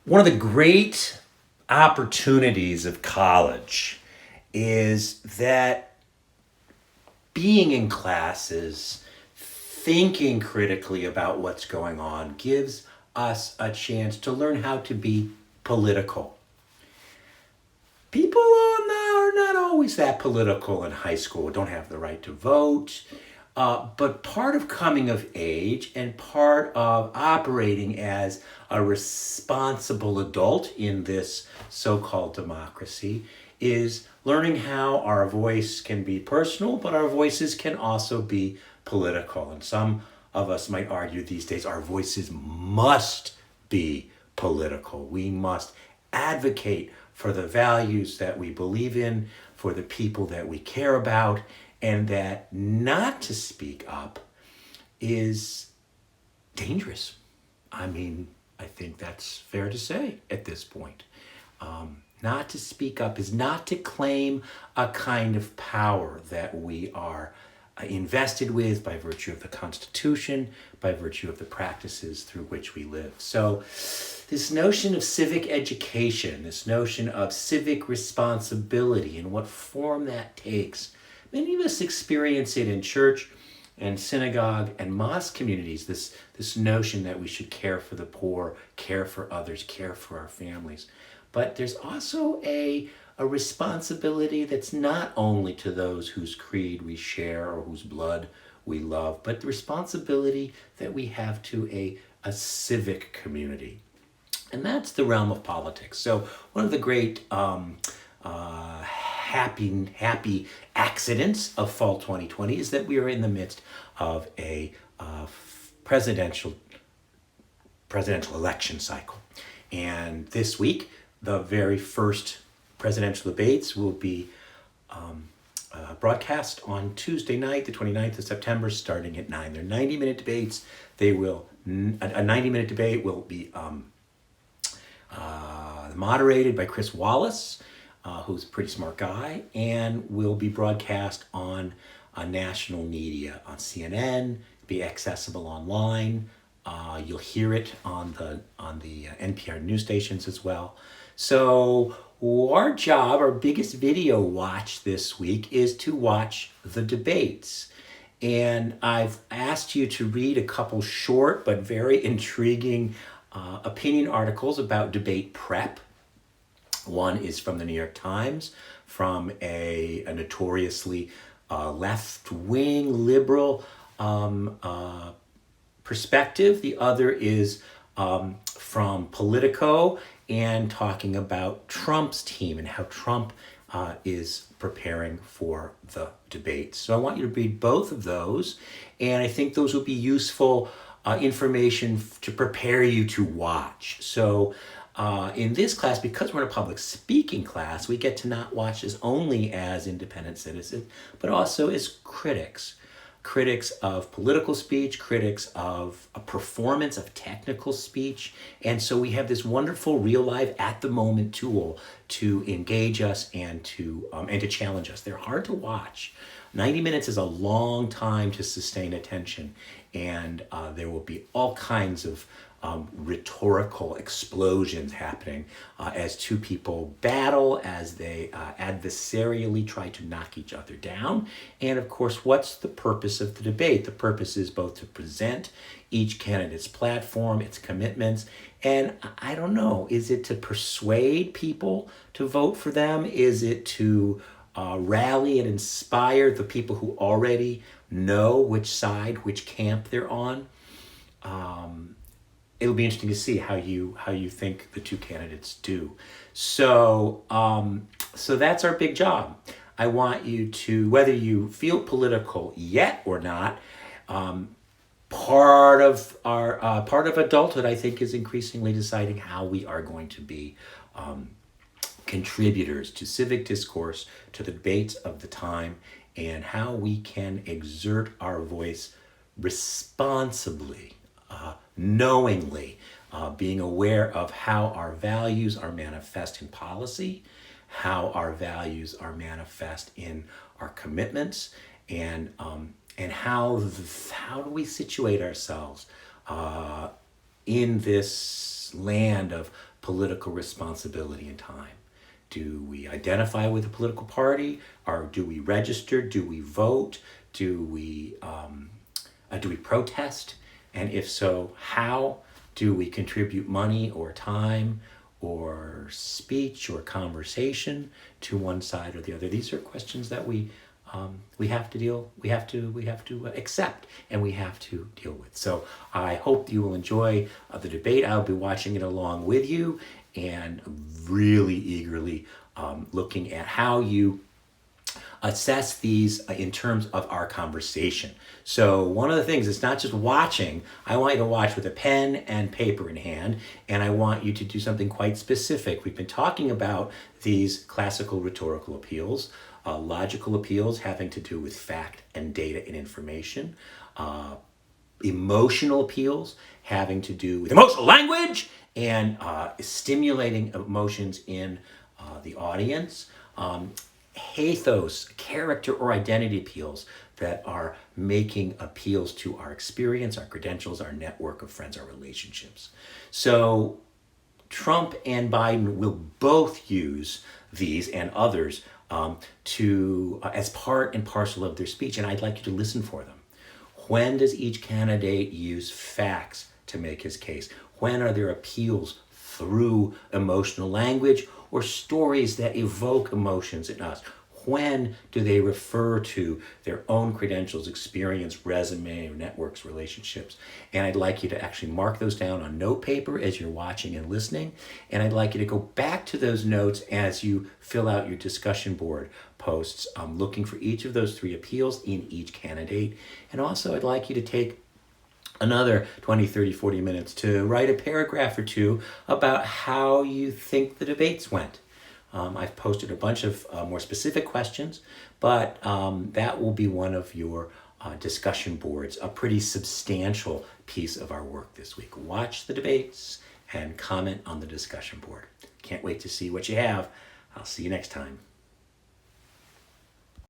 One of the great opportunities of college is that being in classes, thinking critically about what's going on, gives us a chance to learn how to be political. People are not always that political in high school, don't have the right to vote. But part of coming of age and part of operating as a responsible adult in this so called democracy is learning how our voice can be personal, but our voices can also be political. And some of us might argue these days our voices must be political. We must advocate for the values that we believe in, for the people that we care about, and that not to speak up is dangerous. I mean, I think that's fair to say at this point. Not to speak up is not to claim a kind of power that we are invested with by virtue of the Constitution, by virtue of the practices through which we live. So, this notion of civic education, this notion of civic responsibility, and what form that takes, many of us experience it in church and synagogue and mosque communities, this notion that we should care for the poor, care for others, care for our families. But there's also a responsibility that's not only to those whose creed we share or whose blood we love, but the responsibility that we have to a civic community. And that's the realm of politics. So one of the great happy accidents of fall 2020 is that we are in the midst of a presidential election cycle. And this week, the very first presidential debates will be broadcast on Tuesday night, the 29th of September, starting at 9. They're 90-minute debates. A 90-minute debate will be moderated by Chris Wallace, who's a pretty smart guy, and will be broadcast on national media, on CNN, be accessible online. You'll hear it on the NPR news stations as well. So our job, our biggest video watch this week is to watch the debates. And I've asked you to read a couple short but very intriguing opinion articles about debate prep. One is from the New York Times, from a notoriously left-wing liberal perspective. The other is from Politico, and talking about Trump's team and how Trump is preparing for the debates. So I want you to read both of those, and I think those will be useful information to prepare you to watch. So in this class, because we're in a public speaking class, we get to not watch as only as independent citizens, but also as critics of political speech, critics of a performance of technical speech. And so we have this wonderful real life at the moment tool to engage us and to challenge us. They're hard to watch. 90 minutes is a long time to sustain attention, and there will be all kinds of rhetorical explosions happening as two people battle, as they adversarially try to knock each other down. And of course, what's the purpose of the debate? The purpose is both to present each candidate's platform, its commitments, and I don't know, is it to persuade people to vote for them? Is it to rally and inspire the people who already know which side, which camp they're on? It'll be interesting to see how you think the two candidates do. So so that's our big job. I want you to, whether you feel political yet or not, part of adulthood, I think, is increasingly deciding how we are going to be contributors to civic discourse, to the debates of the time, and how we can exert our voice responsibly, knowingly, being aware of how our values are manifest in policy, how our values are manifest in our commitments, and how do we situate ourselves in this land of political responsibility and time? Do we identify with a political party, or do we register? Do we vote? Do we protest? And if so, how do we contribute money or time or speech or conversation to one side or the other? These are questions that we have to accept, and we have to deal with. So I hope you will enjoy the debate. I'll be watching it along with you, and really eagerly looking at how you assess these in terms of our conversation. So one of the things, it's not just watching. I want you to watch with a pen and paper in hand, and I want you to do something quite specific. We've been talking about these classical rhetorical appeals, logical appeals having to do with fact and data and information, emotional appeals having to do with emotional language and stimulating emotions in the audience, pathos, character or identity appeals that are making appeals to our experience, our credentials, our network of friends, our relationships. So Trump and Biden will both use these and others to as part and parcel of their speech, and I'd like you to listen for them. When does each candidate use facts to make his case? When are there appeals through emotional language or stories that evoke emotions in us? When do they refer to their own credentials, experience, resume, or networks, relationships? And I'd like you to actually mark those down on note paper as you're watching and listening. And I'd like you to go back to those notes as you fill out your discussion board posts, looking for each of those three appeals in each candidate. And also I'd like you to take another 20, 30, 40 minutes to write a paragraph or two about how you think the debates went. I've posted a bunch of more specific questions, but that will be one of your discussion boards, a pretty substantial piece of our work this week. Watch the debates and comment on the discussion board. Can't wait to see what you have. I'll see you next time.